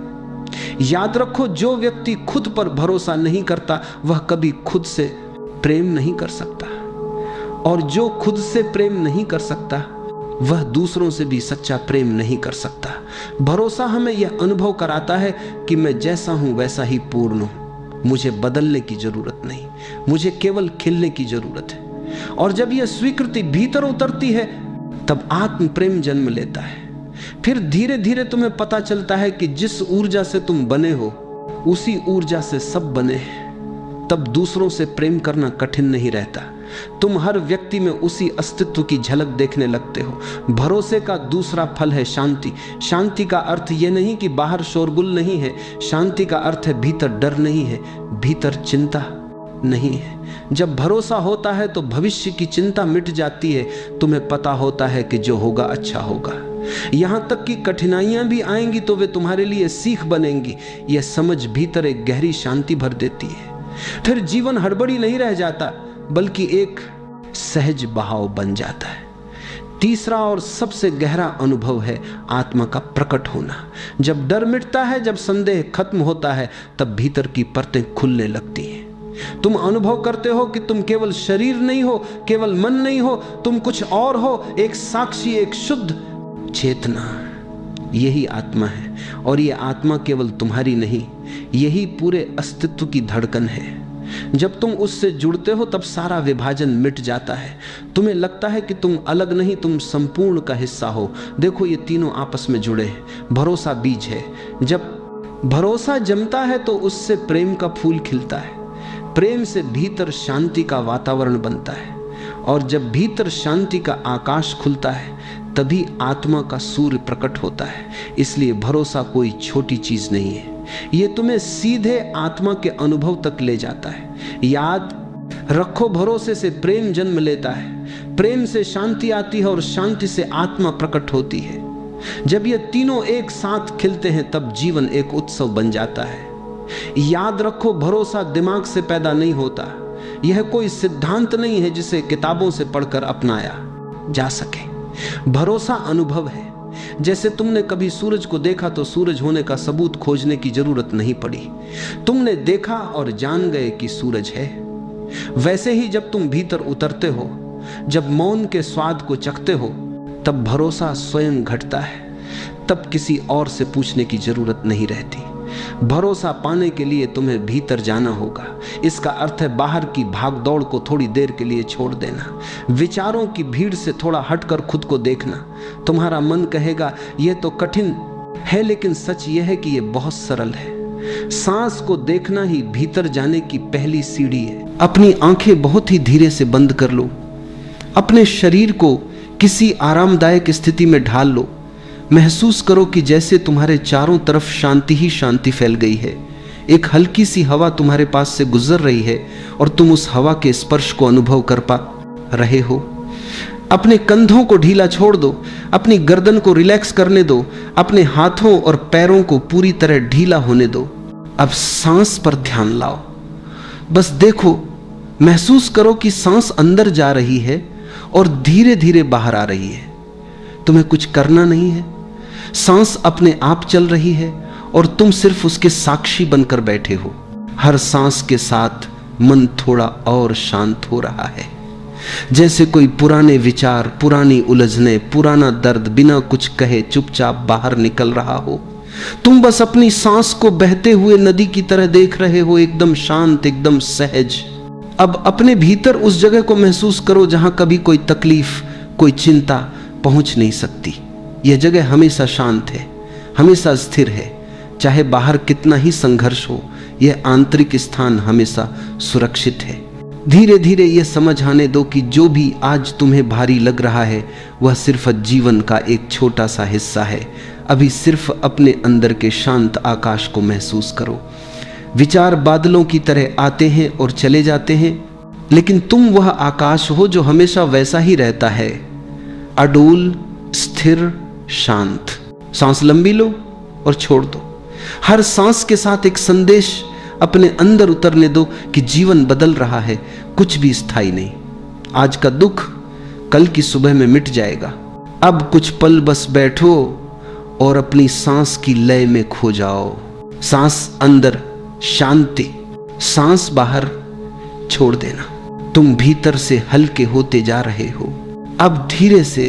याद रखो, जो व्यक्ति खुद पर भरोसा नहीं करता वह कभी खुद से प्रेम नहीं कर सकता, और जो खुद से प्रेम नहीं कर सकता वह दूसरों से भी सच्चा प्रेम नहीं कर सकता। भरोसा हमें यह अनुभव कराता है कि मैं जैसा हूं वैसा ही पूर्ण हूं, मुझे बदलने की जरूरत नहीं, मुझे केवल खिलने की जरूरत है। और जब यह स्वीकृति भीतर उतरती है तब आत्म प्रेम जन्म लेता है। फिर धीरे धीरे तुम्हें पता चलता है कि जिस ऊर्जा से तुम बने हो उसी ऊर्जा से सब बने हैं। तब दूसरों से प्रेम करना कठिन नहीं रहता। तुम हर व्यक्ति में उसी अस्तित्व की झलक देखने लगते हो। भरोसे का दूसरा फल है शांति। शांति का अर्थ यह नहीं कि बाहर शोरगुल नहीं है, शांति का अर्थ है भीतर डर नहीं है, भीतर चिंता नहीं है। जब भरोसा होता है तो भविष्य की चिंता मिट जाती है। तुम्हें पता होता है कि जो होगा अच्छा होगा। यहां तक कि कठिनाइयां भी आएंगी तो वे तुम्हारे लिए सीख बनेंगी। यह समझ भीतर एक गहरी शांति भर देती है। फिर जीवन हड़बड़ी नहीं रह जाता बल्कि एक सहज बहाव बन जाता है। तीसरा और सबसे गहरा अनुभव है आत्मा का प्रकट होना। जब डर मिटता है, जब संदेह खत्म होता है, तब भीतर की परतें खुलने लगती हैं। तुम अनुभव करते हो कि तुम केवल शरीर नहीं हो, केवल मन नहीं हो, तुम कुछ और हो, एक साक्षी, एक शुद्ध चेतना। यही आत्मा है, और यह आत्मा केवल तुम्हारी नहीं, यही पूरे अस्तित्व की धड़कन है। जब तुम उससे जुड़ते हो तब सारा विभाजन मिट जाता है। तुम्हें लगता है कि तुम अलग नहीं, तुम संपूर्ण का हिस्सा हो। देखो, ये तीनों आपस में जुड़े हैं। भरोसा बीज है। जब भरोसा जमता है तो उससे प्रेम का फूल खिलता है। प्रेम से भीतर शांति का वातावरण बनता है, और जब भीतर शांति का आकाश खुलता है तभी आत्मा का सूर्य प्रकट होता है। इसलिए भरोसा कोई छोटी चीज नहीं है, ये तुम्हें सीधे आत्मा के अनुभव तक ले जाता है। याद रखो, भरोसे से प्रेम जन्म लेता है, प्रेम से शांति आती है, और शांति से आत्मा प्रकट होती है। जब ये तीनों एक साथ खिलते हैं तब जीवन एक उत्सव बन जाता है। याद रखो, भरोसा दिमाग से पैदा नहीं होता। यह कोई सिद्धांत नहीं है जिसे किताबों से पढ़कर अपनाया जा सके। भरोसा अनुभव है। जैसे तुमने कभी सूरज को देखा तो सूरज होने का सबूत खोजने की जरूरत नहीं पड़ी। तुमने देखा और जान गए कि सूरज है। वैसे ही जब तुम भीतर उतरते हो, जब मौन के स्वाद को चखते हो, तब भरोसा स्वयं घटता है। तब किसी और से पूछने की जरूरत नहीं रहती। भरोसा पाने के लिए तुम्हें भीतर जाना होगा। इसका अर्थ है बाहर की भागदौड़ को थोड़ी देर के लिए छोड़ देना, विचारों की भीड़ से थोड़ा हटकर खुद को देखना। तुम्हारा मन कहेगा यह तो कठिन है, लेकिन सच यह है कि यह बहुत सरल है। सांस को देखना ही भीतर जाने की पहली सीढ़ी है। अपनी आंखें बहुत ही धीरे से बंद कर लो। अपने शरीर को किसी आरामदायक स्थिति में ढाल लो। महसूस करो कि जैसे तुम्हारे चारों तरफ शांति ही शांति फैल गई है। एक हल्की सी हवा तुम्हारे पास से गुजर रही है और तुम उस हवा के स्पर्श को अनुभव कर पा रहे हो। अपने कंधों को ढीला छोड़ दो, अपनी गर्दन को रिलैक्स करने दो, अपने हाथों और पैरों को पूरी तरह ढीला होने दो। अब सांस पर ध्यान लाओ। बस देखो, महसूस करो कि सांस अंदर जा रही है और धीरे धीरे बाहर आ रही है। तुम्हें कुछ करना नहीं है, सांस अपने आप चल रही है और तुम सिर्फ उसके साक्षी बनकर बैठे हो। हर सांस के साथ मन थोड़ा और शांत हो रहा है, जैसे कोई पुराने विचार, पुरानी उलझने, पुराना दर्द बिना कुछ कहे चुपचाप बाहर निकल रहा हो। तुम बस अपनी सांस को बहते हुए नदी की तरह देख रहे हो, एकदम शांत, एकदम सहज। अब अपने भीतर उस जगह को महसूस करो जहां कभी कोई तकलीफ, कोई चिंता पहुंच नहीं सकती। यह जगह हमेशा शांत है, हमेशा स्थिर है। चाहे बाहर कितना ही संघर्ष हो, यह आंतरिक स्थान हमेशा सुरक्षित है। धीरे धीरे यह समझ आने दो कि जो भी आज तुम्हें भारी लग रहा है वह सिर्फ जीवन का एक छोटा सा हिस्सा है। अभी सिर्फ अपने अंदर के शांत आकाश को महसूस करो। विचार बादलों की तरह आते हैं और चले जाते हैं, लेकिन तुम वह आकाश हो जो हमेशा वैसा ही रहता है, अडोल, स्थिर, शांत। सांस लंबी लो और छोड़ दो। हर सांस के साथ एक संदेश अपने अंदर उतरने दो कि जीवन बदल रहा है, कुछ भी स्थायी नहीं। आज का दुख कल की सुबह में मिट जाएगा। अब कुछ पल बस बैठो और अपनी सांस की लय में खो जाओ। सांस अंदर शांति, सांस बाहर छोड़ देना। तुम भीतर से हल्के होते जा रहे हो। अब धीरे से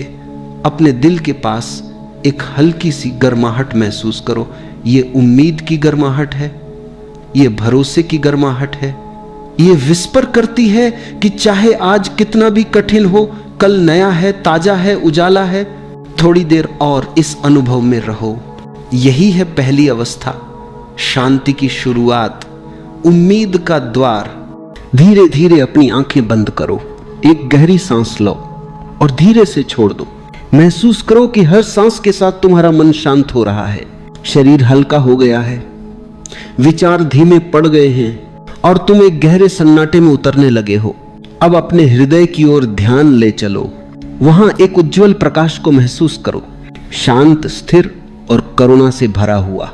अपने दिल के पास एक हल्की सी गर्माहट महसूस करो। ये उम्मीद की गर्माहट है, ये भरोसे की गर्माहट है। ये विस्पर करती है कि चाहे आज कितना भी कठिन हो, कल नया है, ताजा है, उजाला है। थोड़ी देर और इस अनुभव में रहो। यही है पहली अवस्था, शांति की शुरुआत, उम्मीद का द्वार। धीरे धीरे अपनी आंखें बंद करो, एक गहरी सांस लो और धीरे से छोड़ दो। महसूस करो कि हर सांस के साथ तुम्हारा मन शांत हो रहा है, शरीर हल्का हो गया है, विचार धीमे पड़ गए हैं और तुम एक गहरे सन्नाटे में उतरने लगे हो। अब अपने हृदय की ओर ध्यान ले चलो। वहां एक उज्जवल प्रकाश को महसूस करो, शांत, स्थिर और करुणा से भरा हुआ।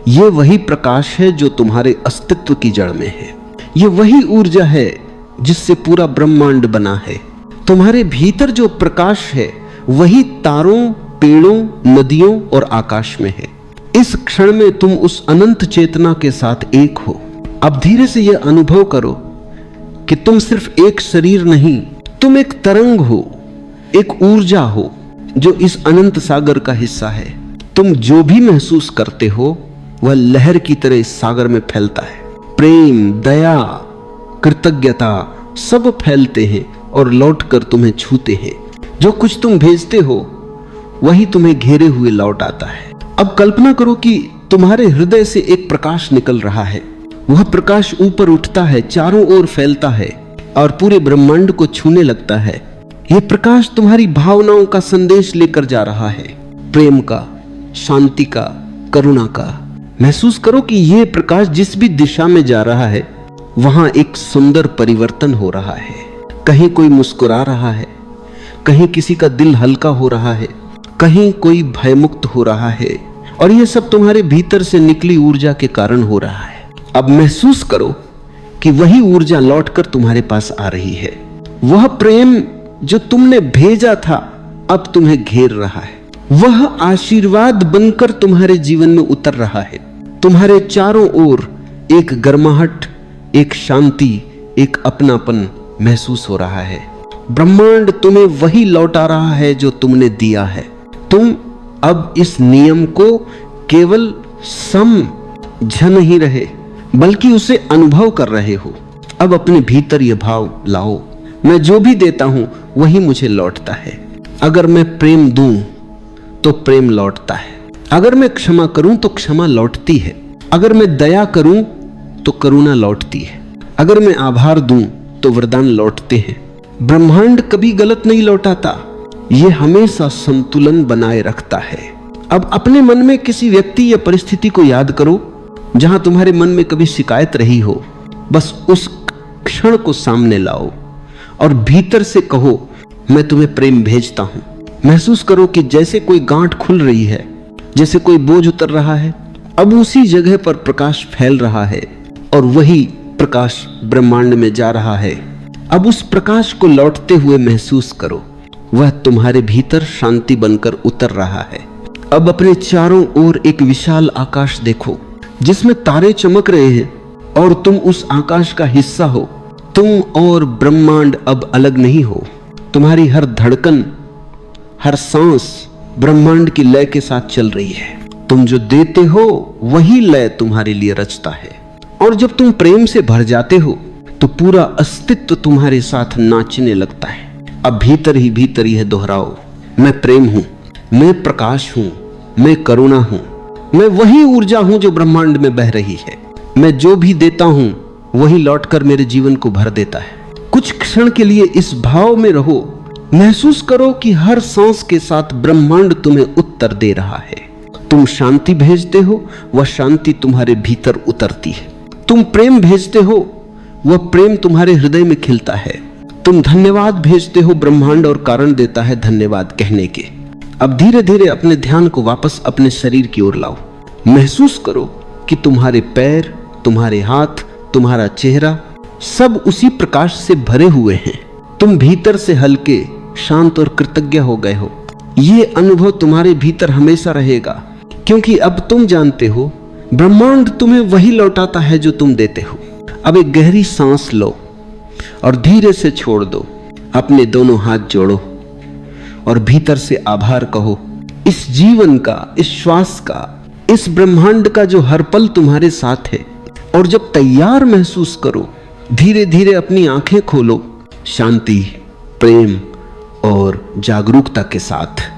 यह वही प्रकाश है जो तुम्हारे अस्तित्व की जड़ में है। यह वही ऊर्जा है जिससे पूरा ब्रह्मांड बना है। तुम्हारे भीतर जो प्रकाश है वही तारों, पेड़ों, नदियों और आकाश में है। इस क्षण में तुम उस अनंत चेतना के साथ एक हो। अब धीरे से यह अनुभव करो कि तुम सिर्फ एक शरीर नहीं, तुम एक तरंग हो, एक ऊर्जा हो जो इस अनंत सागर का हिस्सा है। तुम जो भी महसूस करते हो वह लहर की तरह इस सागर में फैलता है। प्रेम, दया, कृतज्ञता सब फैलते हैं और लौटकर तुम्हें छूते हैं। जो कुछ तुम भेजते हो वही तुम्हें घेरे हुए लौट आता है। अब कल्पना करो कि तुम्हारे हृदय से एक प्रकाश निकल रहा है। वह प्रकाश ऊपर उठता है, चारों ओर फैलता है और पूरे ब्रह्मांड को छूने लगता है। यह प्रकाश तुम्हारी भावनाओं का संदेश लेकर जा रहा है, प्रेम का, शांति का, करुणा का। महसूस करो कि यह प्रकाश जिस भी दिशा में जा रहा है वहां एक सुंदर परिवर्तन हो रहा है। कहीं कोई मुस्कुरा रहा है, कहीं किसी का दिल हल्का हो रहा है, कहीं कोई भयमुक्त हो रहा है और यह सब तुम्हारे भीतर से निकली ऊर्जा के कारण हो रहा है। अब महसूस करो कि वही ऊर्जा लौटकर तुम्हारे पास आ रही है। वह प्रेम जो तुमने भेजा था अब तुम्हें घेर रहा है। वह आशीर्वाद बनकर तुम्हारे जीवन में उतर रहा है। तुम्हारे चारों ओर एक गर्माहट, एक शांति, एक अपनापन महसूस हो रहा है। ब्रह्मांड तुम्हें वही लौटा रहा है जो तुमने दिया है। तुम अब इस नियम को केवल समझ नहीं रहे बल्कि उसे अनुभव कर रहे हो। अब अपने भीतर यह भाव लाओ, मैं जो भी देता हूं वही मुझे लौटता है। अगर मैं प्रेम दूं तो प्रेम लौटता है। अगर मैं क्षमा करूं तो क्षमा लौटती है। अगर मैं दया करूं तो करुणा लौटती है। अगर मैं आभार दूं तो वरदान लौटते हैं। ब्रह्मांड कभी गलत नहीं लौटाता, यह हमेशा संतुलन बनाए रखता है। अब अपने मन में किसी व्यक्ति या परिस्थिति को याद करो जहां तुम्हारे मन में कभी शिकायत रही हो। बस उस क्षण को सामने लाओ और भीतर से कहो, मैं तुम्हें प्रेम भेजता हूं। महसूस करो कि जैसे कोई गांठ खुल रही है, जैसे कोई बोझ उतर रहा है। अब उसी जगह पर प्रकाश फैल रहा है और वही प्रकाश ब्रह्मांड में जा रहा है। अब उस प्रकाश को लौटते हुए महसूस करो, वह तुम्हारे भीतर शांति बनकर उतर रहा है। अब अपने चारों ओर एक विशाल आकाश देखो जिसमें तारे चमक रहे हैं और तुम उस आकाश का हिस्सा हो। तुम और ब्रह्मांड अब अलग नहीं हो। तुम्हारी हर धड़कन, हर सांस ब्रह्मांड की लय के साथ चल रही है। तुम जो देते हो वही लय तुम्हारे लिए रचता है। और जब तुम प्रेम से भर जाते हो तो पूरा अस्तित्व तुम्हारे साथ नाचने लगता है। अब भीतर ही भीतर यह दोहराओ, मैं प्रेम हूं, मैं प्रकाश हूं, मैं करुणा हूं, मैं वही ऊर्जा हूं जो ब्रह्मांड में बह रही है। मैं जो भी देता हूं वही लौटकर मेरे जीवन को भर देता है। कुछ क्षण के लिए इस भाव में रहो। महसूस करो कि हर सांस के साथ ब्रह्मांड तुम्हें उत्तर दे रहा है। तुम शांति भेजते हो, वह शांति तुम्हारे भीतर उतरती है। तुम प्रेम भेजते हो, वह प्रेम तुम्हारे हृदय में खिलता है। तुम धन्यवाद भेजते हो, ब्रह्मांड और कारण देता है धन्यवाद कहने के। अब धीरे धीरे अपने ध्यान को वापस अपने शरीर की ओर लाओ। महसूस करो कि तुम्हारे पैर, तुम्हारे हाथ, तुम्हारा चेहरा सब उसी प्रकाश से भरे हुए हैं। तुम भीतर से हल्के, शांत और कृतज्ञ हो गए हो। यह अनुभव तुम्हारे भीतर हमेशा रहेगा, क्योंकि अब तुम जानते हो ब्रह्मांड तुम्हें वही लौटाता है जो तुम देते हो। अब एक गहरी सांस लो और धीरे से छोड़ दो। अपने दोनों हाथ जोड़ो और भीतर से आभार कहो इस जीवन का, इस श्वास का, इस ब्रह्मांड का जो हर पल तुम्हारे साथ है। और जब तैयार महसूस करो, धीरे धीरे अपनी आंखें खोलो, शांति, प्रेम और जागरूकता के साथ।